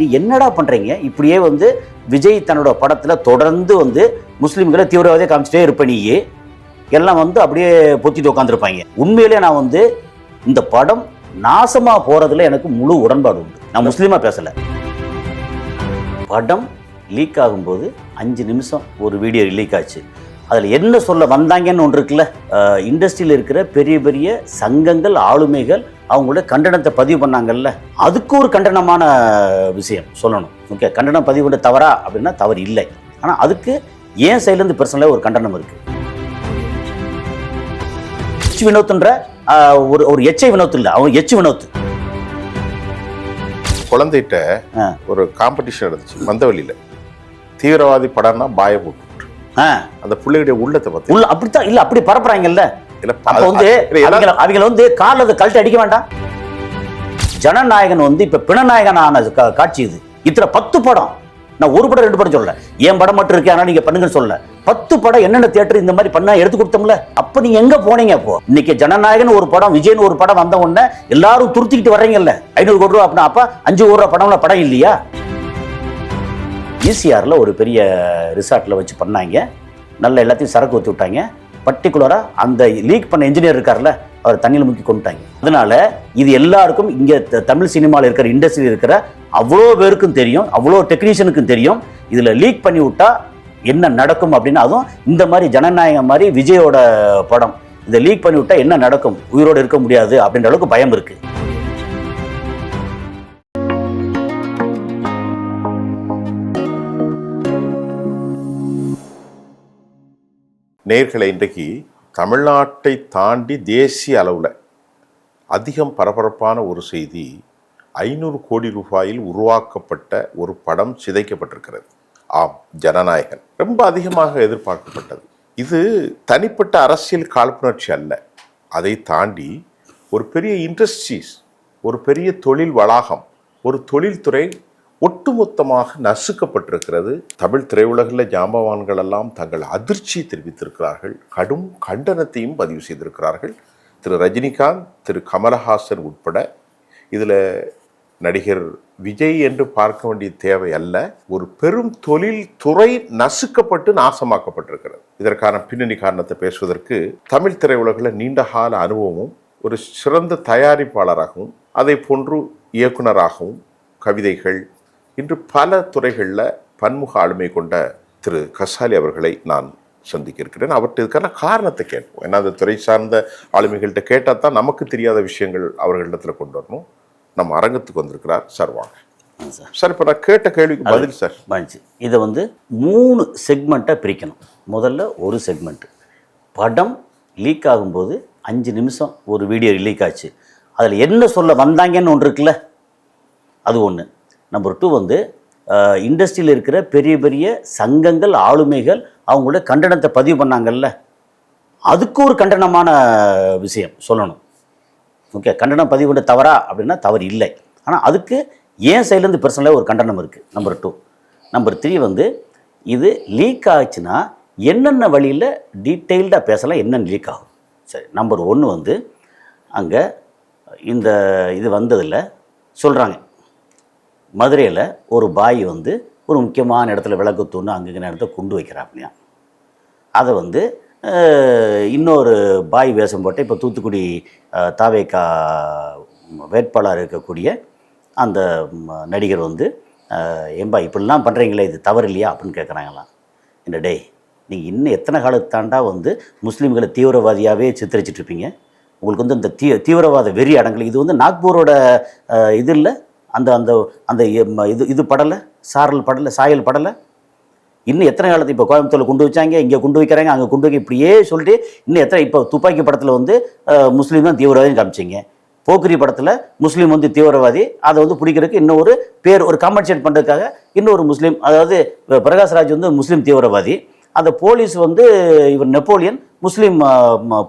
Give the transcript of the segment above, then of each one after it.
நீ என்னடா பண்றீங்க? இப்படியே வந்து விஜய் தன்னோட படத்துல தொடர்ந்து வந்து முஸ்லிம்களை தீவிரவாதியை காமிச்சிட்டே இருப்ப நீயே எல்லாம் வந்து அப்படியே பொத்திட்டு உட்காந்துருப்பாங்க. உண்மையிலே நான் வந்து இந்த படம் நாசமா போறதுல எனக்கு முழு உடன்பாடு உண்டு. நான் முஸ்லீமா பேசல. படம் லீக் ஆகும்போது 5 நிமிஷம் ஒரு வீடியோ லீக் ஆச்சு. அதில் என்ன சொல்ல வந்தாங்கன்னு ஒன்று இருக்குல்ல, இண்டஸ்ட்ரியில் இருக்கிற பெரிய பெரிய சங்கங்கள் ஆளுமைகள் அவங்களோட கண்டனத்தை பதிவு பண்ணாங்கல்ல, அதுக்கு ஒரு கண்டனமான விஷயம் சொல்லணும். ஓகே, கண்டனம் பதிவு பண்ண தவறா அப்படின்னா தவறு இல்லை. ஆனால் அதுக்கு ஏன் சைட்லேருந்து பர்சனலாக ஒரு கண்டனம் இருக்கு. வினோத்ன்ற ஒரு எச்ஐ வினோத் இல்லை, அவங்க எச் வினோத். குழந்தைகிட்ட ஒரு காம்படிஷன் நடந்துச்சு மந்தவெளியில, தீவிரவாதி படம்னா பாய போட்டு அந்த பிள்ளையுடைய உள்ளத்தை பத்தி உள்ள அப்படித்தான் இல்ல, அப்படி பரப்புறாங்கல்ல. அப்ப வந்து அவங்க வந்து கார்ல கழட்டி அடிக்க வேண்டாம். ஜனநாயகன் வந்து இப்ப பிணநாயகன் ஆன காட்சி இது. இத்தனை 10 படம், நான் ஒரு படம் 2 படம் சொல்லல, என் படம் மட்டும் இருக்கு ஆனா நீங்க பண்ணுங்கன்னு சொல்லல. 10 படம் என்னென்ன தியேட்டர் இந்த மாதிரி பண்ணா எடுத்து கொடுத்தோம்ல. அப்ப நீங்க எங்க போனீங்க? அப்போ இன்னைக்கு ஜனநாயகன் ஒரு படம், விஜய்னு ஒரு படம் வந்த உடனே எல்லாரும் துருத்திக்கிட்டு வர்றீங்கல்ல. 500 கோடி ரூபா அப்படின்னா அப்ப 5 கோடி ரூபா படம்ல படம் இல்லையா? ஈசிஆர்ல ஒரு பெரிய ரிசார்ட்ல வச்சு பண்ணாங்க. நல்ல எல்லாத்தையும் சரக்கு ஊற்றி விட்டாங்க. பர்டிகுலரா அந்த லீக் பண்ண இன்ஜினியர் இருக்கார்ல, அவர் தண்ணியில் முக்கி கொண்டுட்டாங்க. அதனால இது எல்லாருக்கும் இங்க தமிழ் சினிமாவில் இருக்கிற இண்டஸ்ட்ரியில் இருக்கிற அவ்வளோ பேருக்கும் தெரியும், அவ்வளோ டெக்னீஷியனுக்கும் தெரியும். இதுல லீக் பண்ணி விட்டா என்ன நடக்கும் அப்படின்னு. அதுவும் இந்த மாதிரி ஜனநாயகம் மாதிரி விஜயோட படம் இதை லீக் பண்ணி விட்டா என்ன நடக்கும், உயிரோடு இருக்க முடியாது அப்படின்ற அளவுக்கு பயம் இருக்கு. நேயர்களை, இன்றைக்கு தமிழ்நாட்டை தாண்டி தேசிய அளவில் அதிகம் பரபரப்பான ஒரு செய்தி. 500 கோடி ரூபாயில் உருவாக்கப்பட்ட ஒரு படம் சிதைக்கப்பட்டிருக்கிறது. ஆம், ஜனநாயகன் ரொம்ப அதிகமாக எதிர்பார்க்கப்பட்டது. இது தனிப்பட்ட அரசியல் காழ்ப்புணர்ச்சி அல்ல, அதை தாண்டி ஒரு பெரிய இண்டஸ்ட்ரீஸ், ஒரு பெரிய தொழில் வளாகம், ஒரு தொழில்துறை ஒட்டுமொத்தமாக நசுக்கப்பட்டிருக்கிறது. தமிழ் திரையுலகில் ஜாம்பவான்கள் எல்லாம் தங்கள் அதிர்ச்சியை தெரிவித்திருக்கிறார்கள், கடும் கண்டனத்தையும் பதிவு செய்திருக்கிறார்கள். திரு ரஜினிகாந்த், திரு கமலஹாசன் உட்பட. இதில் நடிகர் விஜய் என்று பார்க்க வேண்டிய தேவை அல்ல, ஒரு பெரும் தொழில் துறை நசுக்கப்பட்டு நாசமாக்கப்பட்டிருக்கிறது. இதற்கான பின்னணி காரணத்தை பேசுவதற்கு தமிழ் திரையுலகில் நீண்டகால அனுபவமும், ஒரு சிறந்த தயாரிப்பாளராகவும், அதை போன்று இயக்குனராகவும், கவிதைகள், இன்று பல துறைகளில் பன்முக ஆளுமை கொண்ட திரு கசாலி அவர்களை நான் சந்திக்க இருக்கிறேன். அவர்கிட்ட இதுக்கான காரணத்தை கேட்போம். ஏன்னா அந்த துறை சார்ந்த ஆளுமைகள்கிட்ட கேட்டால் தான் நமக்கு தெரியாத விஷயங்கள் அவர்களிடத்தில் கொண்டு வரணும். நம்ம அரங்கத்துக்கு வந்திருக்கிறார் சார். வாங்க சார். இப்போ நான் கேட்ட கேள்விக்கு பதில் சார். இதை வந்து 3 செக்மெண்ட்டாக பிரிக்கணும். முதல்ல ஒரு செக்மெண்ட், படம் லீக் ஆகும்போது 5 நிமிஷம் ஒரு வீடியோ லீக் ஆச்சு. அதில் என்ன சொல்ல வந்தாங்கன்னு ஒன்று இருக்குல்ல, அது ஒன்று. நம்பர் 2 வந்து இண்டஸ்ட்ரியில் இருக்கிற பெரிய பெரிய சங்கங்கள் ஆளுமைகள் அவங்களோட கண்டனத்தை பதிவு பண்ணாங்கல்ல, அதுக்கு ஒரு கண்டனமான விஷயம் சொல்லணும். ஓகே, கண்டனம் பதிவு பண்ண தவறா அப்படின்னா தவறு இல்லை. ஆனால் அதுக்கு ஏன் சைட்லேருந்து பர்சனலாக ஒரு கண்டனம் இருக்குது. நம்பர் 2. நம்பர் 3 வந்து இது லீக் ஆச்சுன்னா என்னென்ன வழியில் டீட்டெயில்டாக பேசலாம், என்னென்ன லீக் ஆகும். சரி, நம்பர் 1 வந்து அங்கே இந்த இது வந்ததில் சொல்கிறாங்க, மதுரையில் ஒரு பாய் வந்து ஒரு முக்கியமான இடத்துல விளக்கு தூண் அங்கே இடத்த கொண்டு வைக்கிறாப்லையா. அதை வந்து இன்னொரு பாய் வேஷம் போட்டு இப்போ தூத்துக்குடி தாவேகா வேட்பாளர் இருக்கக்கூடிய அந்த நடிகர் வந்து, ஏம்பா இப்படிலாம் பண்ணுறீங்களே, இது தவறு இல்லையா அப்படின்னு கேட்குறாங்களாம். இந்த டேய், நீங்கள் இன்னும் எத்தனை காலத்தாண்டா வந்து முஸ்லீம்களை தீவிரவாதியாகவே சித்தரிச்சிட்ருப்பீங்க? உங்களுக்கு வந்து இந்த தீவிரவாத வெறி அடங்கலை. இது வந்து நாக்பூரோட இது இல்லை, அந்த அந்த அந்த இது படலை, சாயல் படலை. இன்னும் எத்தனை காலத்து இப்போ கோயம்புத்தூரில் கொண்டு வச்சாங்க, இங்கே கொண்டு வைக்கிறாங்க, அங்கே கொண்டு வைக்க, இப்படியே சொல்லிட்டு இன்னும் எத்தனை. இப்போ துப்பாக்கி படத்தில் வந்து முஸ்லீம் தான் தீவிரவாதின்னு காமிச்சிங்க. போக்கிரி படத்தில் முஸ்லீம் வந்து தீவிரவாதி, அதை வந்து பிடிக்கிறதுக்கு இன்னும் ஒரு பேர், ஒரு காம்பன்சேட் பண்ணுறதுக்காக இன்னொரு முஸ்லீம், அதாவது பிரகாஷ்ராஜ் வந்து முஸ்லீம் தீவிரவாதி, அந்த போலீஸ் வந்து இவர் நெப்போலியன் முஸ்லீம்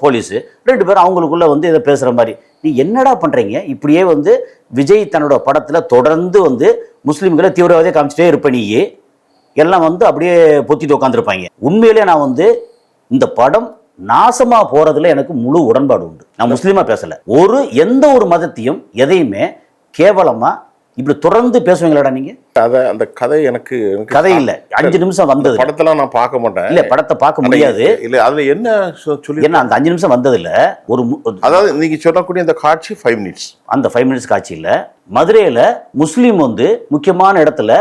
போலீஸு, 2 பேரும் அவங்களுக்குள்ளே வந்து இதை பேசுகிற மாதிரி. நீ என்னடா பண்ணுறீங்க? இப்படியே வந்து விஜய் தன்னோட படத்தில் தொடர்ந்து வந்து முஸ்லீம்களை தீவிரவாதியை காமிச்சிட்டே இருப்ப நீயே எல்லாம் வந்து அப்படியே பொத்திட்டு உட்காந்துருப்பாங்க. உண்மையிலே நான் வந்து இந்த படம் நாசமா போறதுல எனக்கு முழு உடன்பாடு உண்டு. நான் முஸ்லீமா பேசல. எந்த ஒரு மதத்தையும் எதையுமே கேவலமா இப்படி தொடர்ந்து பேசுவீங்களாடா நீங்க? அந்த கதை எனக்கு கதை இல்ல, 5 நிமிஷம் வந்தது. படத்தெல்லாம் நான் பார்க்க மாட்டேன். இல்ல, படத்தை பார்க்க முடியாது. இல்ல அதுல என்ன சொல்லி ஏன்னா அந்த 5 நிமிஷம் வந்ததுல அதாவது நீங்க சொல்லக்கூடிய அந்த காட்சி 5 மினிட்ஸ். அந்த 5 மினிட்ஸ் காட்சி இல்ல, மதுரையில முஸ்லீம் வந்து முக்கியமான இடத்துல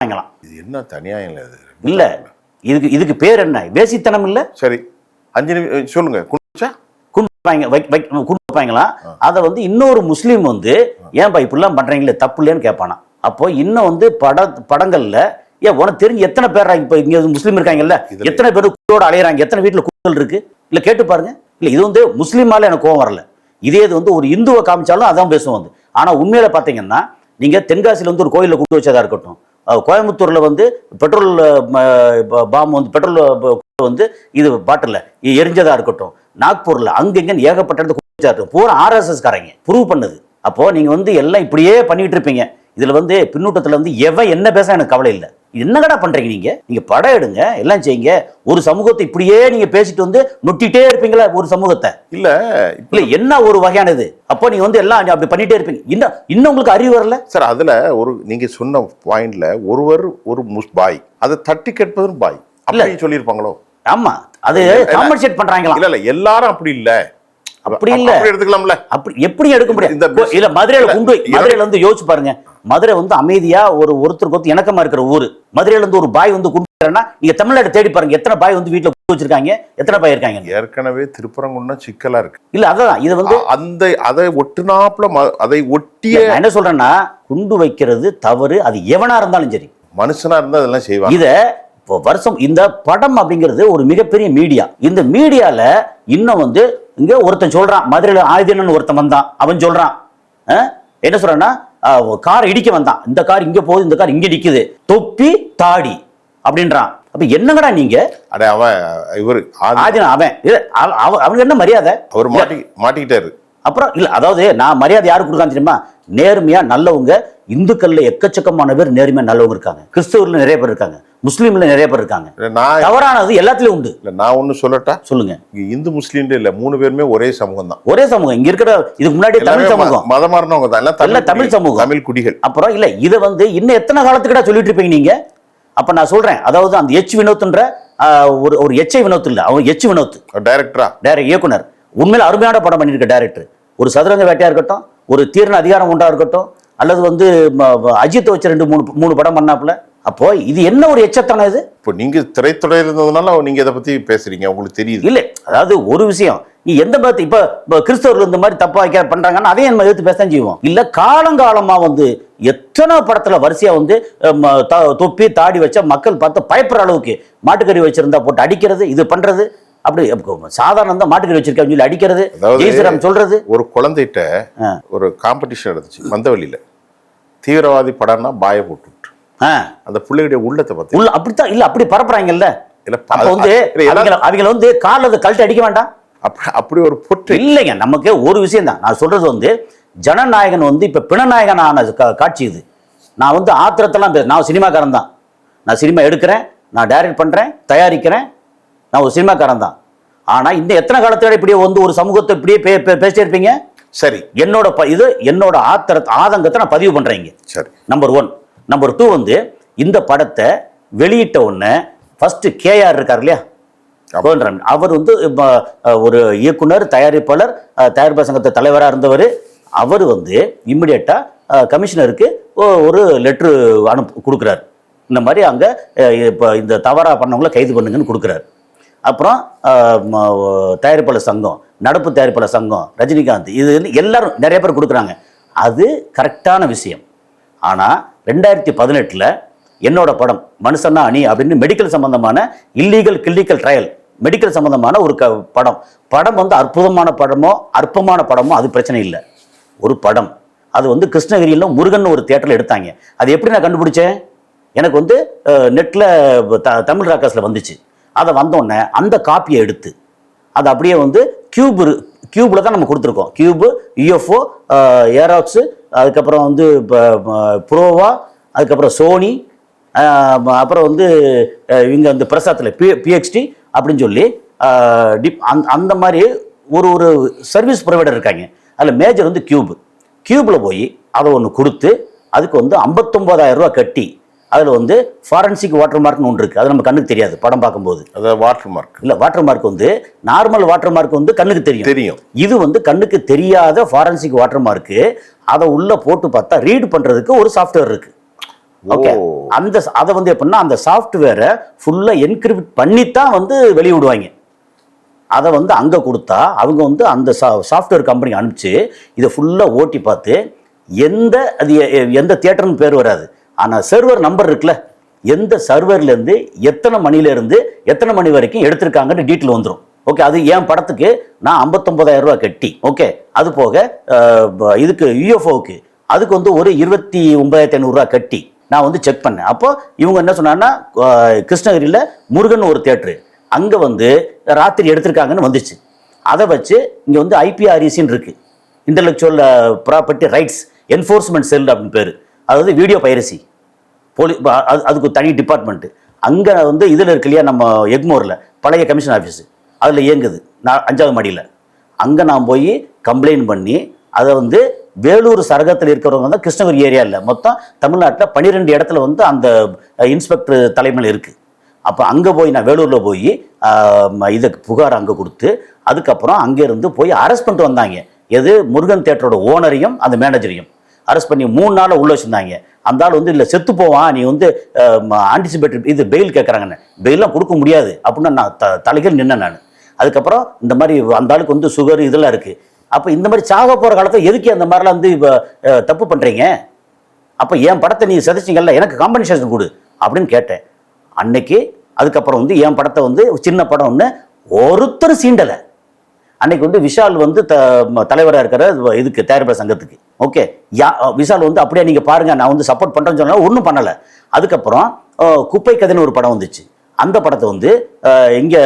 வாங்கலாம். இது என்ன தனியாயம் இல்ல இது? இல்ல, இதுக்கு பேர் என்ன? வேசித்தனம் இல்ல? சரி, 5 நிமிஷம் சொல்லுங்க. குண்டுப்பாங்களாம். அதை வந்து இன்னொரு முஸ்லீம் வந்து ஏன்பா இப்படிலாம் பண்றீங்களே, தப்பு இல்லைன்னு கேட்பானா. அப்போ இன்னும் வந்து படங்கள்ல ஏன் உனக்கு தெரிஞ்சு எத்தனை பேர் இப்ப இங்க முஸ்லீம் இருக்காங்கல்ல, எத்தனை பேர் குண்டோட அலையறாங்க, எத்தனை வீட்டுல குண்டல் இருக்கு இல்ல கேட்டு பாருங்க. இல்ல இது வந்து முஸ்லீமால எனக்கு கோவம் வரல, இதே இது வந்து ஒரு இந்துவை காமிச்சாலும் அதான் பேசுவோம் வந்து. ஆனா உண்மையில பாத்தீங்கன்னா நீங்க தென்காசியில வந்து ஒரு கோயில குண்டு வச்சதா இருக்கட்டும், கோயம்புத்தூர்ல வந்து பெட்ரோல் பாம் வந்து பெட்ரோல் வந்து இது பாட்டில் எரிஞ்சதா இருக்கட்டும், நாக்பூர்ல அங்கெங்க ஏகப்பட்ட இடத்துல பூரா ஆர்எஸ்எஸ் காரங்க ப்ரூவ் பண்ணுது. அப்போ நீங்க வந்து எல்லாம் இப்படியே பண்ணிட்டு இருப்பீங்க. இதுல வந்து பின்னூட்டத்துல வந்து எவன் என்ன பேச எனக்கு கவலை இல்லை. என்னடா பண்றீங்க நீங்க படம் எடுங்க, எல்லாம் செய்யுங்க. ஒரு சமூகத்தை இப்படியே நீங்க பேசிட்டு வந்து நொட்டிட்டே இருப்பீங்களா ஒரு சமூகத்தை? இல்ல என்ன ஒரு வகையானது? அப்போ நீங்க வந்து எல்லாம் அப்படி பண்ணிட்டே இருப்பீங்க. இன்னும் உங்களுக்கு அறிவு வரல சார். அதுல ஒரு நீங்க சொன்ன பாயிண்ட்ல ஒருவர் ஒரு பாய் அதை தட்டி கேட்பதும் பாய் அப்படி சொல்லியிருப்பாங்களோ? ஆமா, அது காம்பன்சேட் பண்றாங்களா? இல்ல எல்லாரும் அப்படி இல்ல, அப்படி இல்ல எடுத்துக்கலாம்ல. அப்படி எப்படி எடுக்க முடியாது? இல்ல மதுரையில வந்து யோசிச்சு பாருங்க. மதுரை வந்து அமைதியா ஒருத்தருக்கு வந்து இணக்கமா இருக்கிற ஊரு. மதுரையில இருந்து ஒரு பாய் வந்து குண்டுறா, நீங்க தமிழ்நாடு தேடி பாருங்க, எத்தனை பாய் வந்து வீட்டுல குண்டு வச்சிருக்காங்க, எத்தனை பாய் இருக்காங்க. ஏற்கனவே திருப்பரங்குன்றம் சிக்கலா இருக்கு. இல்ல அதான் இது வந்து அதை ஒட்டுனாப்புல அதை ஒட்டிய என்ன சொல்றேன்னா, குண்டு வைக்கிறது தவறு. அது எவனா இருந்தாலும் சரி, மனுஷனா இருந்தா அதெல்லாம் செய்வாங்க. இத வருஷம் இந்த படம் அப்படிங்கிறது ஒரு மிகப்பெரிய மீடியா. இந்த மீடியால இன்னும் வந்து இங்க ஒருத்தன் சொல்றான், மதுரையில ஆயுதன்னு ஒருத்தன் வந்தான், அவன் சொல்றான் என்ன சொல்றான்னா, கார் இடிக்க வந்தான், இந்த கார் இங்க போகுது, இந்த கார் இங்க நிக்குது, தொப்பி தாடி அப்படின்றான். அப்ப என்னங்கடா நீங்க? அவன் இவரு அவனுக்கு என்ன மரியாதை? அவர் மாட்டிக்கிட்டாரு. அப்புறம் இல்ல, அதாவது நான் மரியாதை யாருக்கு கொடுக்கான்னு தெரியுமா? நேர்மையா நல்லவங்க. இந்துக்கள்ல எக்கச்சக்கமான பேர் நேர்மையா நல்லவங்க இருக்காங்க, கிறிஸ்தவர்ல நிறைய பேர் இருக்காங்க, முஸ்லீம்ல நிறைய பேர் இருக்காங்க. தவறானது எல்லாத்துலயும் உண்டு. நான் ஒண்ணு சொல்லட்டா? சொல்லுங்க. இந்து முஸ்லீம் இல்ல, 3 பேருமே ஒரே சமூகம் தான். ஒரே சமூகம். இங்க இருக்கிற இதுக்கு முன்னாடி தமிழ் சமூகம், மதம் மாறினவங்க தான், எல்லாம் தமிழ் சமூகம், தமிழ் குடிகள். அப்புறம் இல்ல இதை வந்து இன்னும் எத்தனை காலத்துக்கிட்ட சொல்லிட்டு இருப்பீங்க நீங்க? அப்ப நான் சொல்றேன், அதாவது அந்த எச் வினோத்ன்ற ஒரு எச்ஐ வினோத் இல்ல, அவன் எச் வினோத் டைரக்டரா, இயக்குனர். உண்மையில அருமையான படம் பண்ணிருக்க டைரக்டர். ஒரு சதுரங்க வேட்டையா இருக்கட்டும், ஒரு தீர்ன அதிகாரம் உண்டா இருக்கட்டும், அல்லது வந்து அஜித் வச்சு 2-3 படம் பண்ணாப்புல. அப்போ இது என்ன ஒரு எச்சத்தான இது? இப்போ நீங்க திரைத்துறையில் இருந்ததுனால நீங்க இதை பத்தி பேசுறீங்க, உங்களுக்கு தெரியுது இல்ல? அதாவது ஒரு விஷயம், நீ எந்த மதத்தை இப்ப கிறிஸ்தவர்கள் இந்த மாதிரி தப்பா பண்றாங்கன்னா அதையும் நம்ம எடுத்து பேச செய்வோம். இல்ல காலங்காலமா வந்து எத்தனை படத்துல வரிசையா வந்து தொப்பி தாடி வச்ச மக்கள் பார்த்து பயப்படுற அளவுக்கு மாட்டுக்கறி வச்சிருந்தா போட்டு அடிக்கிறது, இது பண்றது. அப்படி சாதாரண தான் மாட்டுக்கறி வச்சிருக்கேன்னு சொல்லி அடிக்கிறது, ஜெய்சிராம் சொல்றது. ஒரு குழந்தைகிட்ட ஒரு காம்படிஷன் நடந்துச்சு மந்தவெளியில, தீவிரவாதி படம்னா பாய போட்டு அந்த பிள்ளையுடைய உள்ளத்தை பத்தி அப்படித்தான் இல்ல அப்படி பரப்புறாங்கல்ல. அப்ப வந்து அவங்க வந்து கார்ல கழட்டி அடிக்க வேண்டாம், அப்படி ஒரு பொட்டு இல்லைங்க. நமக்கு ஒரு விஷயம் தான் நான் சொல்றது வந்து, ஜனநாயகன் வந்து இப்ப பிணநாயகன் ஆன காட்சி இது. நான் வந்து ஆத்திரத்தெல்லாம் நான் சினிமாக்காரன் தான், நான் சினிமா எடுக்கிறேன், நான் டைரக்ட் பண்றேன், தயாரிக்கிறேன், நான் ஒரு சினிமாக்காரன் தான். ஆனா இந்த எத்தனை காலத்தோட இப்படியே வந்து ஒரு சமூகத்தை இப்படியே பேசிட்டே இருப்பீங்க? சரி, என்னோட ஆதங்கத்தை நான் பதிவு பண்றேங்க. சரி, நம்பர் 1. நம்பர் 2 வந்து இந்த படத்தை வெளியிட்ட உடனே ஃபர்ஸ்ட் கேஆர் இருக்கார் இல்லையா, அவர் வந்து ஒரு இயக்குனர், தயாரிப்பாளர், தயாரிப்பாளர் சங்கத்தை தலைவராக இருந்தவர். அவர் வந்து இம்மிடியட்டா கமிஷனருக்கு ஒரு லெட்ரு கொடுக்குறாரு, இந்த மாதிரி அங்கே இப்போ இந்த தவறாக பண்ணவங்கள கைது பண்ணுங்கன்னு கொடுக்குறாரு. அப்புறம் தயாரிப்பாளர் சங்கம், நடப்பு தயாரிப்பாளர் சங்கம், ரஜினிகாந்த், இது எல்லாரும் நிறைய பேர் கொடுக்குறாங்க. அது கரெக்டான விஷயம். ஆனால் 2018 என்னோட படம் மனுஷன்னா அணி அப்படின்னு மெடிக்கல் சம்பந்தமான இல்லீகல் கில்லிக்கல் ட்ரையல், மெடிக்கல் சம்பந்தமான ஒரு படம் வந்து அற்புதமான படமோ அற்பமான படமோ அது பிரச்சனை இல்லை. ஒரு படம் அது வந்து கிருஷ்ணகிரியில் முருகன் ஒரு தியேட்டரில் எடுத்தாங்க. அது எப்படி நான் கண்டுபிடிச்சேன்? எனக்கு வந்து நெட்டில் தமிழ் ராக்கர்ஸில் வந்துச்சு. அதை வந்தோடனே அந்த காப்பியை எடுத்து அதை அப்படியே வந்து கியூபில் தான் நம்ம கொடுத்துருக்கோம். கியூபு, யூஎஃப்ஓ, ஏராக்ஸு, அதுக்கப்புறம் வந்து ப்ரோவா, அதுக்கப்புறம் சோனி, அப்புறம் வந்து இவங்க வந்து பிரசாத்தில் பிஎக்ஸ்டி அப்படின்னு சொல்லி அந்த மாதிரி ஒரு சர்வீஸ் ப்ரொவைடர் இருக்காங்க. அதில் மேஜர் வந்து கியூபில் போய் அதை ஒன்று கொடுத்து அதுக்கு வந்து 59,000 ரூபா கட்டி அதில் வந்து ஃபாரன்சிக் வாட்டர் மார்க்னு ஒன்று இருக்குது. அது நம்ம கண்ணுக்கு தெரியாது படம் பார்க்கும்போது. அதாவது வாட்டர் மார்க் இல்லை, வாட்டர் மார்க் வந்து நார்மல் வாட்டர் மார்க் வந்து கண்ணுக்கு தெரியும். இது வந்து கண்ணுக்கு தெரியாத ஃபாரன்சிக் வாட்டர் மார்க்கு. அதை உள்ளே போட்டு பார்த்தா ரீட் பண்ணுறதுக்கு ஒரு சாஃப்ட்வேர் இருக்குது. ஓகே, அதை வந்து எப்படின்னா அந்த சாஃப்ட்வேரை ஃபுல்லாக என்கிரிப்ட் பண்ணித்தான் வந்து வெளியிடுவாங்க. அதை வந்து அங்கே கொடுத்தா அவங்க வந்து அந்த சாஃப்ட்வேர் கம்பெனிக்கு அனுப்பிச்சு இதை ஃபுல்லாக ஓட்டி பார்த்து எந்த தியேட்டர்னு பேர் வராது, ஆனால் சர்வர் நம்பர் இருக்குல்ல, எந்த சர்வர்லேருந்து எத்தனை மணிலேருந்து எத்தனை மணி வரைக்கும் எடுத்திருக்காங்கன்னு டீட்டெயில் வந்துடும். ஓகே, அது என் படத்துக்கு நான் 59,000 ரூபா கட்டி, ஓகே, அது போக இதுக்கு யூஎஃப்ஓவுக்கு அதுக்கு வந்து ஒரு 29,500 ரூபா கட்டி நான் வந்து செக் பண்ணேன். அப்போ இவங்க என்ன சொன்னாங்கன்னா கிருஷ்ணகிரியில் முருகன் ஒரு தியேட்டரு அங்கே வந்து ராத்திரி எடுத்திருக்காங்கன்னு வந்துச்சு. அதை வச்சு இங்கே வந்து IPRECன்னு இருக்குது, இன்டலெக்சுவல் ப்ராப்பர்ட்டி ரைட்ஸ் என்ஃபோர்ஸ்மெண்ட் செல் அப்படின்னு பேர். அதாவது வீடியோ பைரசி அதுக்கு தனி டிபார்ட்மெண்ட்டு. அங்கே வந்து இதில் இருக்கு இல்லையா, நம்ம எக்மோரில் பழைய கமிஷன் ஆஃபீஸு அதில் இயங்குது, 5வது மாடியில். அங்கே நான் போய் கம்ப்ளைண்ட் பண்ணி அதை வந்து வேலூர் சரகத்தில் இருக்கிறவங்க தான் கிருஷ்ணகிரி ஏரியாவில் மொத்தம் தமிழ்நாட்டில் 12 இடத்துல வந்து அந்த இன்ஸ்பெக்டர் தலைமையில் இருக்குது. அப்போ அங்கே போய் நான் வேலூரில் போய் இதுக்கு புகார் அங்கே கொடுத்து அதுக்கப்புறம் அங்கேருந்து போய் அரெஸ்ட் பண்ணிட்டு வந்தாங்க. எது, முருகன் தியேட்டரோட ஓனரையும் அந்த மேனேஜரையும் அரெஸ்ட் பண்ணி 3 நாள் உள்ள வச்சுருந்தாங்க. அந்த ஆள் வந்து இல்லை செத்து போவான், நீ வந்து ஆன்டிசிபேட்டட் இது பெயில் கேட்குறாங்கன்னு, பெயிலாம் கொடுக்க முடியாது அப்படின்னு நான் தலைகள் நின்னேன் நான். அதுக்கப்புறம் இந்த மாதிரி அந்த ஆளுக்கு வந்து சுகர் இதெல்லாம் இருக்குது. அப்போ இந்த மாதிரி சாக போகிற காலத்தில் எதுக்கு அந்த மாதிரிலாம் வந்து தப்பு பண்ணுறீங்க? அப்போ என் படத்தை நீ சதிச்சிங்கல்ல, எனக்கு காம்பன்சேஷன் கொடு அப்படின்னு கேட்டேன் அன்னைக்கு. அதுக்கப்புறம் வந்து என் படத்தை வந்து சின்ன படம் ஒன்று ஒருத்தர் சீண்டலை. அன்னைக்கு வந்து விஷால் வந்து தலைவராக இருக்கிற இதுக்கு தயாரிப்பாளர் சங்கத்துக்கு. ஓகே, விஷால் வந்து அப்படியே நீங்கள் பாருங்கள் நான் வந்து சப்போர்ட் பண்ணுறேன்னு சொன்னால் ஒன்றும் பண்ணலை. அதுக்கப்புறம் குப்பை கதைன்னு ஒரு படம் வந்துச்சு. அந்த படத்தை வந்து இங்கே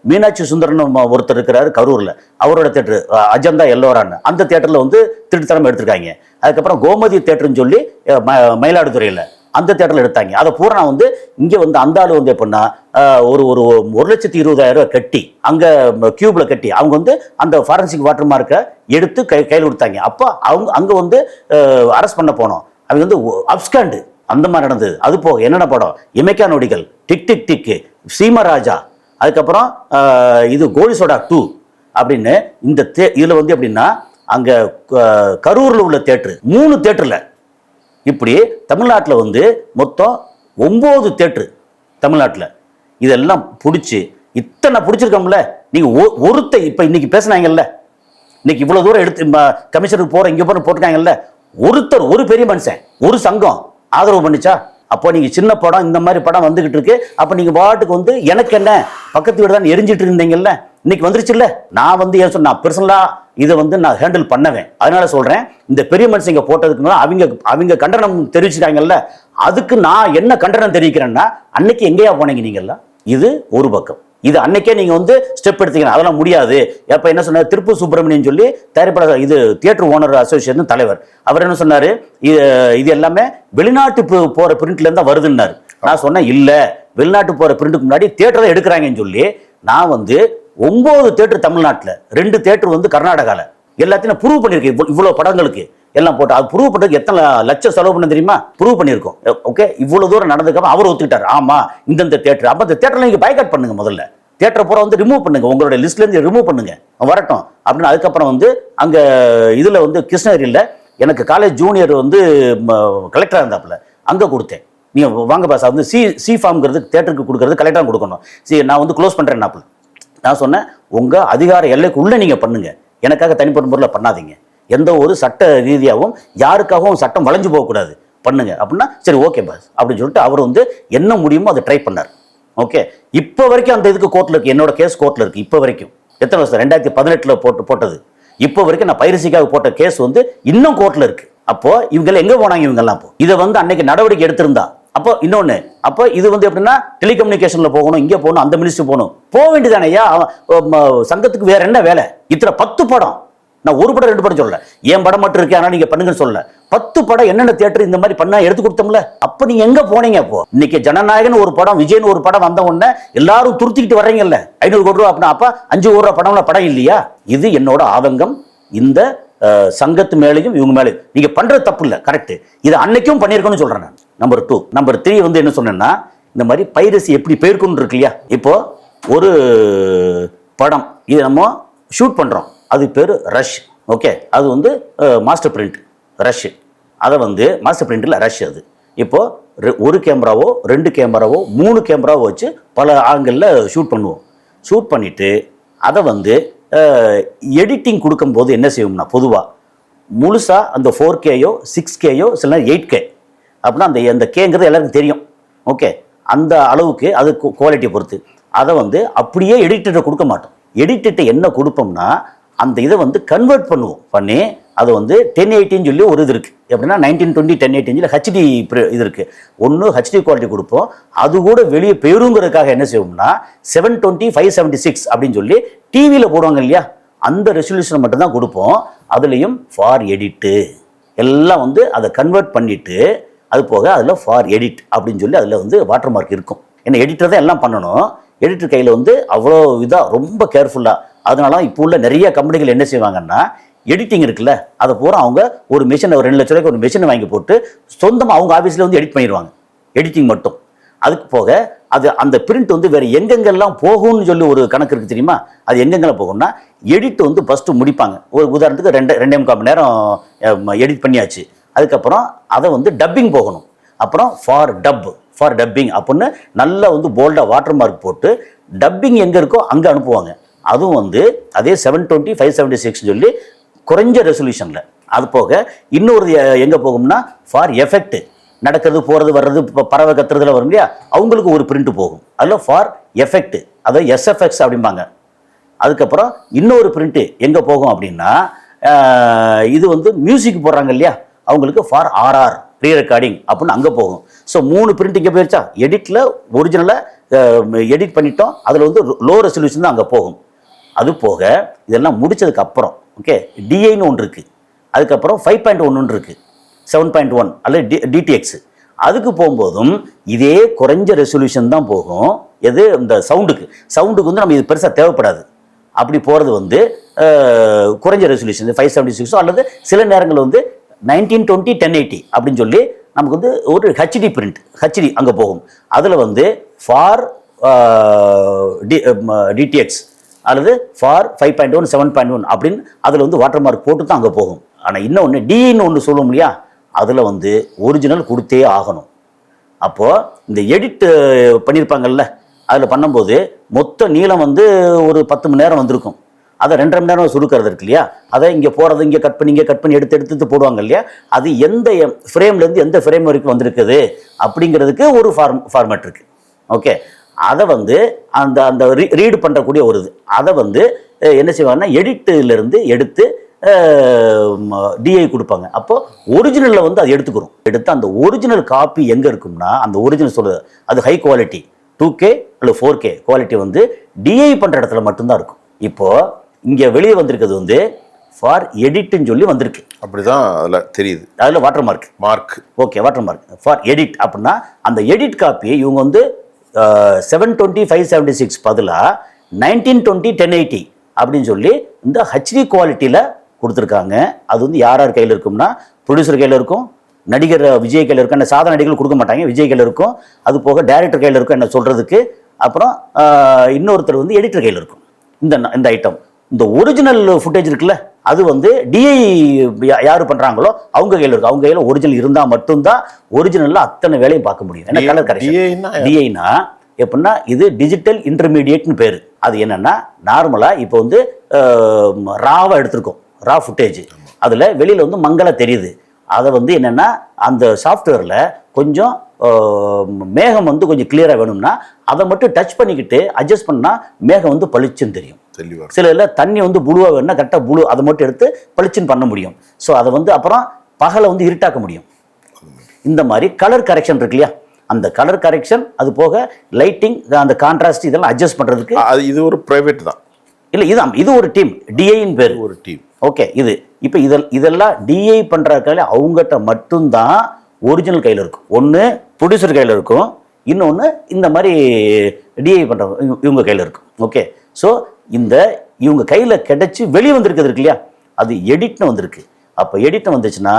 மீனாட்சி சுந்தரன் ஒருத்தர் இருக்கிறாரு கரூரில், அவரோட தேட்டரு அஜந்தா எல்லோரான்னு அந்த தேட்டரில் வந்து திருட்டுத்தனம் எடுத்திருக்காங்க. அதுக்கப்புறம் கோமதி தேட்டருன்னு சொல்லி மயிலாடுதுறையில் அந்த தேட்டரில் எடுத்தாங்க. அதை பூரா வந்து இங்கே வந்து அந்த ஆள் வந்து எப்படின்னா ஒரு 1,20,000 ரூபா கட்டி அங்கே கியூபில் கட்டி அவங்க வந்து அந்த ஃபாரன்சிக் வாட்டர் மார்க்கை எடுத்து கையில் கொடுத்தாங்க. அப்போ அவங்க அங்கே வந்து அரெஸ்ட் பண்ண போனோம். அவங்க வந்து அப்ஸ்காண்டு அந்த மாதிரி நடந்தது. அது போக என்னென்ன படம், இமைக்கா நொடிகள், டிக் டிக் டிக்கு, சீமராஜா, அதுக்கப்புறம் இது கோலிசோடா 2 அப்படின்னு இந்த இதில் வந்து எப்படின்னா அங்கே கரூரில் உள்ள தேட்டரு 3 தேட்டரில் இப்படி தமிழ்நாட்டில் வந்து மொத்தம் 9 தேட்டரு தமிழ்நாட்டில். இதெல்லாம் பிடிச்சி இத்தனை பிடிச்சிருக்கோம்ல. நீங்கள் ஒருத்த இப்போ இன்னைக்கு பேசுனாங்கல்ல, இன்னைக்கு இவ்வளோ தூரம் எடுத்து கமிஷனருக்கு போகிற இங்கே போகிற போட்டுருக்காங்கல்ல, ஒருத்தர் ஒரு பெரிய மனுஷன் ஒரு சங்கம் ஆதரவு பண்ணிச்சா? அப்போ நீங்கள் சின்ன படம் இந்த மாதிரி படம் வந்துகிட்டு இருக்கு. அப்போ நீங்கள் பாட்டுக்கு வந்து எனக்கு என்ன பக்கத்து வீடு தான் எரிஞ்சிட்டு இருந்தீங்கல்ல, இன்னைக்கு வந்துருச்சுல்ல. நான் வந்து ஏன் சொன்னா பர்சனலாக இதை வந்து நான் ஹேண்டில் பண்ணவேன். அதனால சொல்கிறேன், இந்த பெரிய மனுஷங்க போட்டதுக்கு அவங்க கண்டனம் தெரிவிச்சிட்டாங்கல்ல, அதுக்கு நான் என்ன கண்டனம் தெரிவிக்கிறேன்னா அன்னைக்கு எங்கேயா போனீங்க நீங்கள்லாம்? இது ஒரு பக்கம். இது அன்னைக்கே நீங்கள் வந்து ஸ்டெப் எடுத்துக்கணும். அதெல்லாம் முடியாது. எப்போ என்ன சொன்னார், திருப்பூர் சுப்பிரமணியன் சொல்லி தயாரிப்பாளர் இது தியேட்டர் ஓனர் அசோசியேஷன் தலைவர், அவர் என்ன சொன்னார், இது எல்லாமே வெளிநாட்டு போகிற பிரிண்ட்லேருந்து தான் வருதுன்னாரு. நான் சொன்னேன் இல்லை, வெளிநாட்டு போகிற பிரிண்ட்டுக்கு முன்னாடி தேட்டரை எடுக்கிறாங்கன்னு சொல்லி நான் வந்து 9 தேட்டர் தமிழ்நாட்டில் 2 தேட்டர் வந்து கர்நாடகாவில் எல்லாத்தையும் ப்ரூவ் பண்ணியிருக்கேன். இவ்வளோ படங்களுக்கு எல்லாம் போட்டு அது ப்ரூவ் பண்ணுறதுக்கு எத்தனை லட்சம் செலவு பண்ண தெரியுமா? ப்ரூவ் பண்ணியிருக்கோம். ஓகே, இவ்வளோ தூரம் நடந்துக்காம அவர் ஒத்துக்கிட்டார். ஆமாம், இந்த தேட்டர். அப்போ அந்த தேட்டரில் நீங்கள் பைகாட் பண்ணுங்க, முதல்ல தேட்டரை பூரா வந்து ரிமூவ் பண்ணுங்க, உங்களோட லிஸ்ட்லேருந்து ரிமூவ் பண்ணுங்க, வரட்டும் அப்படின்னு. அதுக்கப்புறம் வந்து அங்கே இதில் வந்து கிருஷ்ணகிரியில் எனக்கு காலேஜ் ஜூனியர் வந்து கலெக்டராக இருந்தாப்புல, அங்கே கொடுத்தேன். நீங்கள் வாங்க பாஸ் வந்து சி ஃபார்ம்ங்கிறது தேட்டருக்கு கொடுக்கறது கலெக்டராக கொடுக்கணும். நான் வந்து க்ளோஸ் பண்ணுறேன்னாப்புல. நான் சொன்னேன், உங்கள் அதிகார எல்லைக்கு உள்ளே நீங்கள் பண்ணுங்க, எனக்காக தனிப்பட்ட முறையில் பண்ணாதீங்க. எந்த ஒரு சட்ட ரீதியாகவும் யாருக்காகவும் சட்டம் வளைஞ்சு போகக்கூடாது, பண்ணுங்க அப்படின்னா சரி ஓகே பாஸ் அப்படின்னு சொல்லிட்டு அவர் வந்து என்ன முடியுமோ அதை ட்ரை பண்ணார். ஓகே, இப்போ வரைக்கும் அந்த இதுக்கு கோர்ட்டில் இருக்குது, என்னோட கேஸ் கோர்ட்டில் இருக்குது. இப்போ வரைக்கும் எத்தனை வருஷம், 2018 போட்டது. இப்போ வரைக்கும் நான் பைரசிக்காக போட்ட கேஸ் வந்து இன்னும் கோர்ட்டில் இருக்குது. அப்போ இவங்க எங்கே போனாங்க இவங்கெல்லாம்? அப்போ இதை வந்து அன்னைக்கு நடவடிக்கை எடுத்திருந்தா, அப்போ இன்னொன்று, அப்போ இது வந்து எப்படின்னா டெலிகம்யூனிகேஷனில் போகணும், இங்கே போகணும், அந்த மினிஸ்டர் போகணும், போக வேண்டியதானே ஐயா? சங்கத்துக்கு வேற என்ன வேலை? இத்தனை 10 படம், நான் 1 படம் 2 படம் சொல்லல, என் படம் மட்டும் இருக்கு ஆனால் நீங்க பண்ணுங்கன்னு சொல்லல, 10 படம் என்னென்ன தியேட்டர் இந்த மாதிரி பண்ணா எடுத்து கொடுத்தோம்ல. அப்ப நீங்க எங்க போனீங்க? அப்போ இன்னைக்கு ஜனநாயகன் ஒரு படம், விஜய்னு ஒரு படம் வந்த உடனே எல்லாரும் துருத்திக்கிட்டு வர்றீங்கல்ல, 500 கோடி ரூபா அப்படின்னா அப்ப 5 கோடி ரூபா படம்ல படம் இல்லையா? இது என்னோட ஆதங்கம். இந்த சங்கத்து மேலேயும் இவங்க மேலேயும் நீங்க பண்றது தப்பு இல்லை, கரெக்ட். இதை அன்னைக்கும் பண்ணியிருக்கணும்னு சொல்றேன் நான். நம்பர் 2. நம்பர் 3 வந்து என்ன சொன்னேன்னா, இந்த மாதிரி பைரசி எப்படி போயிருக்குன்னு இருக்கு இல்லையா. இப்போ ஒரு படம் இது நம்ம ஷூட் பண்றோம், அது பேர் ரஷ். ஓகே, அது வந்து மாஸ்டர் பிரிண்ட் ரஷ். அதை வந்து மாஸ்டர் பிரிண்ட்ல ரஷ். அது இப்போ ஒரு கேமராவோ 2 கேமராவோ 3 கேமராவோ வச்சு பல ஆங்கிளில் ஷூட் பண்ணுவோம். ஷூட் பண்ணிட்டு அதை வந்து எடிட்டிங் கொடுக்கும்போது என்ன செய்வோம்னா, பொதுவாக முழுசாக அந்த 4Kயோ 6Kயோ சில நேரம் 8K அப்படின்னா அந்த கேங்கிறது எல்லாருக்கும் தெரியும். ஓகே, அந்த அளவுக்கு அது குவாலிட்டியை பொறுத்து அதை வந்து அப்படியே எடிட்டர்கிட்ட கொடுக்க மாட்டோம். எடிட்டர்கிட்ட என்ன கொடுப்போம்னா அந்த இதை வந்து கன்வெர்ட் பண்ணுவோம். பண்ணி அது வந்து 1080ன்னு சொல்லி ஒரு இது இருக்குது. எப்படின்னா 1920 1080 ஹெச்டி இது இருக்குது. ஒன்று ஹெச்டி குவாலிட்டி கொடுப்போம். அது கூட வெளியே பெயருங்கிறதுக்காக என்ன செய்வோம்னா 720 576 அப்படின்னு சொல்லி டிவியில் போடுவாங்க இல்லையா, அந்த ரெசல்யூஷனை மட்டும்தான் கொடுப்போம். அதுலேயும் ஃபார் எடிட்டு எல்லாம் வந்து அதை கன்வெர்ட் பண்ணிவிட்டு அது போக அதில் ஃபார் எடிட் அப்படின்னு சொல்லி அதில் வந்து வாட்டர் மார்க் இருக்கும். ஏன்னா எடிட்டர் தான் எல்லாம் பண்ணணும். எடிட்டர் கையில் வந்து அவ்வளோ இதாக ரொம்ப கேர்ஃபுல்லாக. அதனால இப்போ உள்ள நிறைய கம்பெனிகள் என்ன செய்வாங்கன்னா, எடிட்டிங் இருக்குல்ல அதை பூரா அவங்க ஒரு மிஷினை ஒரு 2 லட்ச ரூபாய்க்கு ஒரு மிஷினை வாங்கி போட்டு சொந்தமாக அவங்க ஆஃபீஸில் வந்து எடிட் பண்ணிடுவாங்க, எடிட்டிங் மட்டும். அதுக்கு போக அது அந்த பிரிண்ட் வந்து வேறு எங்கெங்கெல்லாம் போகும்னு சொல்லி ஒரு கணக்கு இருக்குது தெரியுமா. அது எங்கெங்கெல்லாம் போகும்னா, எடிட் வந்து ஃபஸ்ட்டு முடிப்பாங்க. ஒரு உதாரணத்துக்கு 2.5 மணி நேரம் எடிட் பண்ணியாச்சு. அதுக்கப்புறம் அதை வந்து டப்பிங் போகணும். அப்புறம் ஃபார் டப்பிங் அப்படின்னு நல்லா வந்து போல்டாக வாட்டர் மார்க் போட்டு டப்பிங் எங்கே இருக்கோ அங்கே அனுப்புவாங்க. அதுவும் வந்து அதே 720 576 சொல்லி குறைஞ்ச ரெசல்யூஷனில். அது போக இன்னொரு எங்கே போகும்னா ஃபார் எஃபெக்ட், நடக்கிறது போகிறது வர்றது இப்போ பறவை கத்துறதுல வரும் இல்லையா, அவங்களுக்கு ஒரு பிரிண்ட் போகும். அதில் ஃபார் எஃபெக்ட், அதாவது SFX அப்படிம்பாங்க. அதுக்கப்புறம் இன்னொரு பிரிண்ட்டு எங்கே போகும் அப்படின்னா, இது வந்து மியூசிக் போடுறாங்க இல்லையா, அவங்களுக்கு ஃபார் RR ரீ ரெக்கார்டிங் அப்படின்னு அங்கே போகும். ஸோ 3 பிரிண்ட் இங்கே போயிருச்சா. எடிட்டில் ஒரிஜினலாக எடிட் பண்ணிட்டோம், அதில் வந்து லோ ரெசல்யூஷன் தான் அங்கே போகும். அது போக இதெல்லாம் முடிச்சதுக்கு அப்புறம் ஓகே டிஐன்னு ஒன்று இருக்குது. அதுக்கப்புறம் 5.1 இருக்குது, 7.1 அல்லது DTX. அதுக்கு போகும்போதும் இதே குறைஞ்ச ரெசல்யூஷன் தான் போகும். எது இந்த சவுண்டுக்கு வந்து நம்ம இது பெருசாக தேவைப்படாது. அப்படி போகிறது வந்து குறைஞ்ச ரெசல்யூஷன் 576 அல்லது சில நேரங்கள் வந்து 1920 1080 அப்படின்னு சொல்லி நமக்கு வந்து ஒரு ஹெச்டி பிரிண்ட் ஹெச்டி அங்கே போகும். அதில் வந்து ஃபார் DTX அல்லது ஃபார் 5.1 7.1 அப்படின்னு அதில் வந்து வாட்டர் மார்க் போட்டு தான் அங்கே போகும். ஆனால் இன்னொன்று டின்னு ஒன்று சொல்லுவோம் இல்லையா, அதில் வந்து ஒரிஜினல் கொடுத்தே ஆகணும். அப்போது இந்த எடிட் பண்ணியிருப்பாங்கல்ல, அதில் பண்ணும்போது மொத்த நீளம் வந்து ஒரு 10 மணி நேரம் வந்திருக்கும். அதை 2.5 மணி நேரம் சுருக்கிறது இருக்கு இல்லையா, அதை இங்கே போகிறது இங்கே கட் பண்ணி எடுத்து போடுவாங்க இல்லையா, அது எந்த ஃப்ரேம்லேருந்து எந்த ஃப்ரேம் வரைக்கும் வந்திருக்குது அப்படிங்கிறதுக்கு ஒரு ஃபார்மேட் இருக்குது. ஓகே, அதை வந்து அந்த ரீடு பண்ணுறக்கூடிய ஒரு இது, அதை வந்து என்ன செய்வாங்கன்னா எடிட்டிலிருந்து எடுத்து டிஐ கொடுப்பாங்க. அப்போ ஒரிஜினலில் வந்து அது எடுத்து அந்த ஒரிஜினல் காப்பி எங்கே இருக்கும்னா, அந்த ஒரிஜினல் சொல்லுது அது ஹை குவாலிட்டி 2K அல்லது 4K குவாலிட்டி வந்து டிஐ பண்ணுற இடத்துல மட்டும்தான் இருக்கும். இப்போது இங்கே வெளியே வந்திருக்கிறது வந்து ஃபார் எடிட்னு சொல்லி வந்திருக்கு. அப்படிதான் அதில் தெரியுது. அதில் water mark okay, water mark for edit அப்படின்னா அந்த எடிட் காப்பியை இவங்க வந்து 720 576 பதிலாக 1920 1080 அப்படின்னு சொல்லி இந்த ஹெச்டி குவாலிட்டியில் கொடுத்துருக்காங்க. அது வந்து யார் கையில் இருக்கும்னா, ப்ரொடியூசர் கையில் இருக்கும், நடிகர் விஜய் கையில் இருக்கும். என்ன சாதாரண நடிகர்கள் கொடுக்க மாட்டாங்க, விஜய் கையில் இருக்கும். அது போக டைரக்டர் கையில் இருக்கும் என்ன சொல்கிறதுக்கு. அப்புறம் இன்னொருத்தர் வந்து எடிட்டர் கையில் இருக்கும். இந்த ஐட்டம் இந்த ஒரிஜினல் ஃபுட்டேஜ் இருக்குல்ல, அது வந்து டிஐ யார் பண்ணுறாங்களோ அவங்க கையில் இருக்கும். அவங்க கையில் ஒரிஜினல் இருந்தால் மட்டும்தான் ஒரிஜினலில் அத்தனை வேலையும் பார்க்க முடியும். என்ன கலர் கரெக்ஷன் டிஐனா எப்படின்னா, இது டிஜிட்டல் இன்டர்மீடியேட்னு பேர். அது என்னென்னா, நார்மலாக இப்போ வந்து ராவாக எடுத்திருக்கோம், ரா ஃபுட்டேஜ். அதில் வெளியில் வந்து மங்கலாக தெரியுது. அதை வந்து என்னென்னா அந்த சாஃப்ட்வேரில் கொஞ்சம் மேகம் வந்து கொஞ்சம் கிளியராக வேணும்னா அதை மட்டும் டச் பண்ணிக்கிட்டு அட்ஜஸ்ட் பண்ணால் மேகம் வந்து பளிச்சுன்னு தெரியும். சில இதில் தண்ணி வந்து புளுவாக வேணும்னா கரெக்டாக புளு அதை மட்டும் எடுத்து பளிச்சுன்னு பண்ண முடியும். ஸோ அதை வந்து அப்புறம் பகலை வந்து இருட்டாக்க முடியும். இந்த மாதிரி கலர் கரெக்ஷன் இருக்கு இல்லையா, அந்த கலர் கரெக்ஷன் அது போக லைட்டிங் அந்த கான்ட்ராஸ்ட் இதெல்லாம் அட்ஜஸ்ட் பண்ணுறதுக்கு இது ஒரு ப்ரைவேட் தான் இல்லை, இது ஒரு டீம், டிஐன்னு பேர் ஒரு டீம். ஓகே, இப்போ இதெல்லாம் டிஐ பண்ணுறதுக்காக அவங்ககிட்ட மட்டும்தான் ஒரிஜினல் கையில் இருக்கும். ஒன்று ப்ரொடியூசர் கையில் இருக்கும், இன்னொன்று இந்த மாதிரி டிஐ பண்ணுறவங்க இவங்க கையில் இருக்கும். ஓகே, ஸோ இவங்க கையில் கிடைச்சி வெளியே வந்திருக்கிறது இருக்கு இல்லையா, அது எடிட்னு வந்திருக்கு. அப்போ எடிட்னு வந்துச்சுன்னா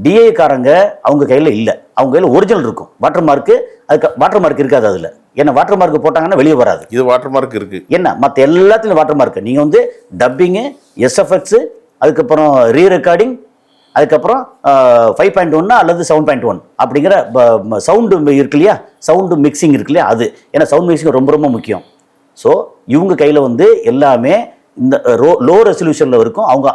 டிஏக்காரங்க அவங்க கையில் இல்லை, அவங்க கையில் ஒரிஜினல் இருக்கும். வாட்டர் மார்க்கு, அதுக்கு வாட்டர் மார்க் இருக்காது அதில். ஏன்னா வாட்டர் மார்க் போட்டாங்கன்னா வெளியே வராது. இது வாட்டர் மார்க் இருக்குது. என்ன மற்ற எல்லாத்துலையும் வாட்டர் மார்க்கு. நீங்கள் வந்து டப்பிங்கு, எஸ்எஃப்எக்ஸு, அதுக்கப்புறம் ரீ ரெக்கார்டிங், அதுக்கப்புறம் 5.1 அல்லது 7.1 அப்படிங்கிற சவுண்டு இருக்கு இல்லையா, சவுண்டு மிக்சிங் இருக்கு இல்லையா, அது. ஏன்னா சவுண்ட் மிக்சிங் ரொம்ப ரொம்ப முக்கியம். ஸோ இவங்க கையில் வந்து எல்லாமே இந்த லோ ரெசல்யூஷனில் இருக்கும். அவங்க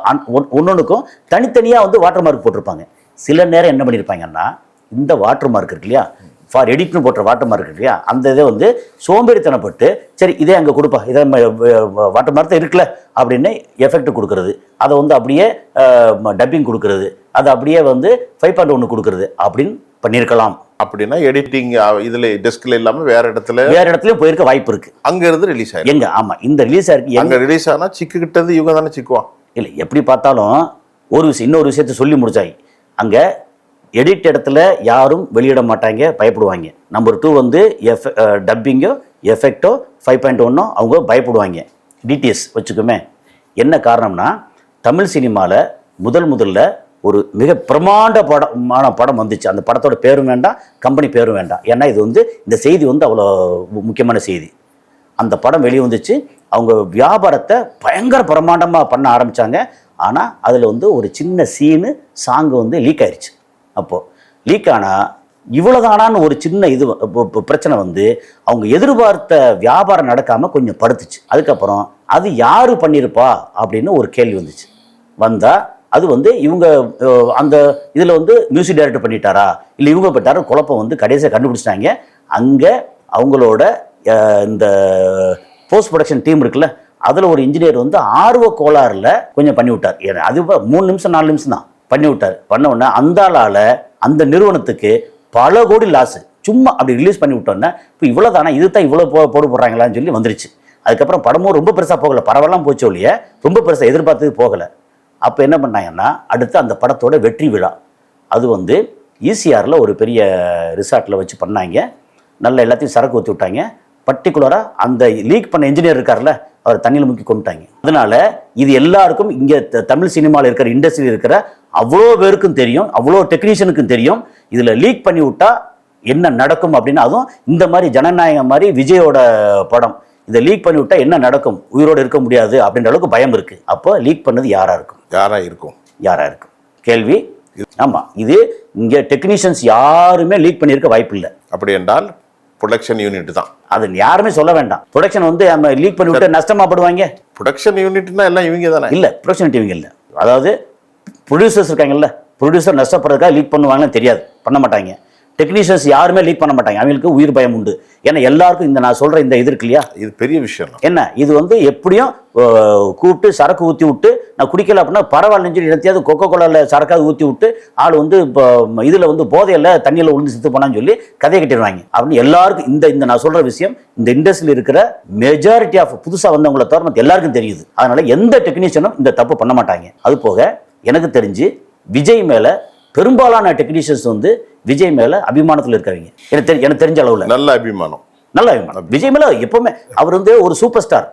ஒன்னொன்றுக்கும் தனித்தனியாக வந்து வாட்டர் மார்க் போட்டிருப்பாங்க. சில நேரம் என்ன பண்ணியிருப்பாங்கன்னா, இந்த வாட்டர் மார்க் இருக்கு இல்லையா, ஃபார் எடிட்னு போட்ட வாட்டர் மார்க் இருக்கு இல்லையா, அந்த இதை வந்து சோம்பேறித்தனப்பட்டு சரி இதே அங்கே கொடுப்பா, இதை வாட்டர் மார்க் தான் இருக்குல்ல அப்படின்னு எஃபெக்ட் கொடுக்கறது, அதை வந்து அப்படியே டப்பிங் கொடுக்கறது, அதை அப்படியே வந்து 5.1 கொடுக்கறது அப்படின்னு பண்ணியிருக்கலாம். அப்படின்னா எடிட்டிங் இதில் டெஸ்கில் இல்லாமல் வேற இடத்துலையும் போயிருக்க வாய்ப்பு இருக்கு. அங்கேருந்து ரிலீஸ் ஆகிருக்கு. எங்க? ஆமாம், இந்த ரிலீஸ் ஆகிருக்கு. அங்கே ரிலீஸ் ஆனால் சிக்கிக்கிட்டது இவங்க தானே சிக்குவான். இல்லை, எப்படி பார்த்தாலும் ஒரு விஷயம், இன்னொரு விஷயத்த சொல்லி முடிச்சாங்க. அங்கே எடிட் இடத்துல யாரும் வெளியிட மாட்டாங்க, பயப்படுவாங்க. நம்பர் 2 வந்து டப்பிங்கோ, எஃபெக்டோ, 5.1 அவங்க பயப்படுவாங்க. டிடிஎஸ் வச்சுக்கோமே. என்ன காரணம்னா, தமிழ் சினிமாவில் முதல்ல ஒரு மிக பிரமாண்ட படம் வந்துச்சு. அந்த படத்தோட பேரும் வேண்டாம், கம்பெனி பேரும் வேண்டாம். ஏன்னா இது வந்து இந்த செய்தி வந்து அவ்வளோ முக்கியமான செய்தி. அந்த படம் வெளியே வந்துச்சு. அவங்க வியாபாரத்தை பயங்கர பிரமாண்டமாக பண்ண ஆரம்பித்தாங்க. ஆனால் அதில் வந்து ஒரு சின்ன சீனு சாங்கு வந்து லீக் ஆயிடுச்சு. அப்போது லீக் ஆனால் இவ்வளோதானான்னு ஒரு சின்ன இது பிரச்சனை வந்து அவங்க எதிர்பார்த்த வியாபாரம் நடக்காமல் கொஞ்சம் படுத்துச்சு. அதுக்கப்புறம் அது யார் பண்ணியிருப்பா அப்படின்னு ஒரு கேள்வி வந்துச்சு. வந்தால் அது வந்து இவங்க அந்த இதில் வந்து மியூசிக் டைரக்டர் பண்ணிட்டாரா இல்லை இவங்க பண்ணிட்டாரா குழப்பம் வந்து கடைசியாக கண்டுபிடிச்சிட்டாங்க. அங்கே அவங்களோட இந்த போஸ்ட் ப்ரொடக்ஷன் டீம் இருக்குல்ல, அதில் ஒரு இன்ஜினியர் வந்து ஆர்வ கோளாறில் கொஞ்சம் பண்ணி விட்டார். ஏன்னா அது 3 நிமிஷம் 4 நிமிஷம் தான் பண்ணி விட்டார். பண்ண உடனே அந்த ஆளால் அந்த நிறுவனத்துக்கு பல கோடி லாஸு. சும்மா அப்படி ரிலீஸ் பண்ணி விட்டோன்னே இப்போ இவ்வளோ தானே, இது தான் இவ்வளோ போடு போடுறாங்களான்னு சொல்லி வந்துருச்சு. அதுக்கப்புறம் படமும் ரொம்ப பெருசாக போகலை, பரவாயில்லாம் போச்சு ஒழிய ரொம்ப பெருசாக எதிர்பார்த்தது போகலை. அப்போ என்ன பண்ணாங்கன்னா, அடுத்து அந்த படத்தோட வெற்றி விழா அது வந்து ஈசிஆரில் ஒரு பெரிய ரிசார்ட்டில் வச்சு பண்ணாங்க. நல்ல எல்லாத்தையும் சரக்கு ஊற்றி விட்டாங்க. பர்டிகுலராக அந்த லீக் பண்ண இன்ஜினியர் இருக்கார்ல, அவர் தண்ணியில் முக்கி கொண்டுட்டாங்க. அதனால இது எல்லாருக்கும் இங்கே தமிழ் சினிமாவில் இருக்கிற இண்டஸ்ட்ரியில் இருக்கிற அவ்வளோ பேருக்கும் தெரியும், அவ்வளோ டெக்னீஷியனுக்கும் தெரியும். இதில் லீக் பண்ணி விட்டா என்ன நடக்கும் அப்படின்னு. அதுவும் இந்த மாதிரி ஜனநாயகம் மாதிரி விஜயோட படம், இதை லீக் பண்ணி விட்டா என்ன நடக்கும், உயிரோடு இருக்க முடியாது அப்படின்ற அளவுக்கு பயம் இருக்குது. அப்போ லீக் பண்ணது யாராக இருக்கும் கேள்வி. ஆமாம், இது இங்கே டெக்னீஷியன்ஸ் யாருமே லீக் பண்ணியிருக்க வாய்ப்பு இல்லை. அப்படி என்றால் ப்ரொடக்ஷன் யூனிட் தான். அது யாருமே சொல்ல வேண்டாம். ப்ரொடக்ஷன் வந்து நம்ம லீக் பண்ணி விட்டு நஷ்டமாப்படுவாங்க. ப்ரொடக்ஷன் யூனிட்னா எல்லாம் இவங்க தானே? இல்லை, ப்ரொடக்ஷன் யூனிட் இவங்க இல்லை. அதாவது ப்ரொடியூசர்ஸ் இருக்காங்கல்ல, ப்ரொடியூசர் நஷ்டப்படுறதுக்காக லீக் பண்ணுவாங்கன்னு தெரியாது, பண்ண மாட்டாங்க. டெக்னீஷியன்ஸ் யாருமே லீக் பண்ண மாட்டாங்க, அவங்களுக்கு உயிர் பயம் உண்டு. ஏன்னா எல்லாருக்கும் இந்த நான் சொல்கிற இந்த இது இருக்கு இல்லையா, இது பெரிய விஷயம். என்ன இது வந்து எப்படியும் கூப்பிட்டு சரக்கு ஊற்றி விட்டு நான் குடிக்கல அப்படின்னா பரவாயில்லன்னு சொல்லி இடத்தையாவது கொக்கோ கோலாவில் சரக்காவது ஊற்றி விட்டு ஆள் வந்து இப்போ இதில் வந்து போதையில் தண்ணியில் விழுந்து செத்து போனான்னு சொல்லி கதையை கட்டிடுவாங்க அப்படின்னு எல்லாருக்கும் இந்த நான் சொல்கிற விஷயம் இந்த இண்டஸ்ட்ரியில் இருக்கிற மெஜாரிட்டி ஆஃப் புதுசாக வந்தவங்களை தவிர மற்ற எல்லாருக்கும் தெரியுது. அதனால எந்த டெக்னீஷியனும் இந்த தப்பு பண்ண மாட்டாங்க. அது போக எனக்கு தெரிஞ்சு விஜய் மேலே பெரும்பாலான டெக்னீஷியன்ஸ் வந்து விஜய் மேலே அபிமானத்தில் இருக்காங்க. எனக்கு தெரிஞ்ச அளவில் நல்ல அபிமானம். விஜய் மேலே எப்பவுமே அவர் வந்து ஒரு சூப்பர் ஸ்டார்,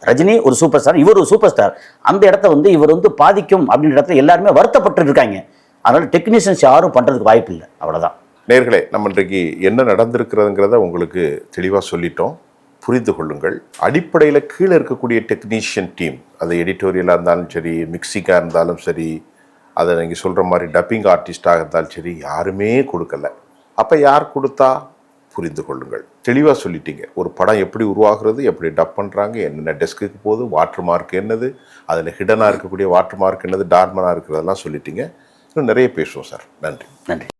ரஜினி ஒரு சூப்பர் ஸ்டார், இவர் ஒரு சூப்பர் ஸ்டார். அந்த இடத்த வந்து இவர் வந்து பாதிக்கும் அப்படின்ற இடத்துல எல்லாருமே வருத்தப்பட்டு இருக்காங்க. அதனால டெக்னீஷியன்ஸ் யாரும் பண்ணுறதுக்கு வாய்ப்பு இல்லை. அவ்வளோதான். நேர்களே, நம்ம இன்றைக்கு என்ன நடந்திருக்கிறதுங்கிறத உங்களுக்கு தெளிவாக சொல்லிட்டோம். புரிந்து கொள்ளுங்கள். அடிப்படையில் கீழே இருக்கக்கூடிய டெக்னீஷியன் டீம், அது எடிட்டோரியலாக இருந்தாலும் சரி, மிக்சிக்காக இருந்தாலும் சரி, அதை நீங்கள் சொல்கிற மாதிரி டப்பிங் ஆர்டிஸ்டாக இருந்தாலும் சரி, யாருமே கொடுக்கல. அப்போ யார் கொடுத்தா? புரிந்து கொள்ளுங்கள். தெளிவாக சொல்லிட்டீங்க. ஒரு படம் எப்படி உருவாகிறது, எப்படி டப் பண்ணுறாங்க, என்னென்ன டெஸ்க்குக்கு போகுது, வாட்டர் மார்க் என்னது, அதில் ஹிடனாக இருக்கக்கூடிய வாட்டர் மார்க் என்னது, டார்மனாக இருக்கிறதெல்லாம் சொல்லிட்டீங்க. இன்னும் நிறைய பேசுவோம் சார். நன்றி.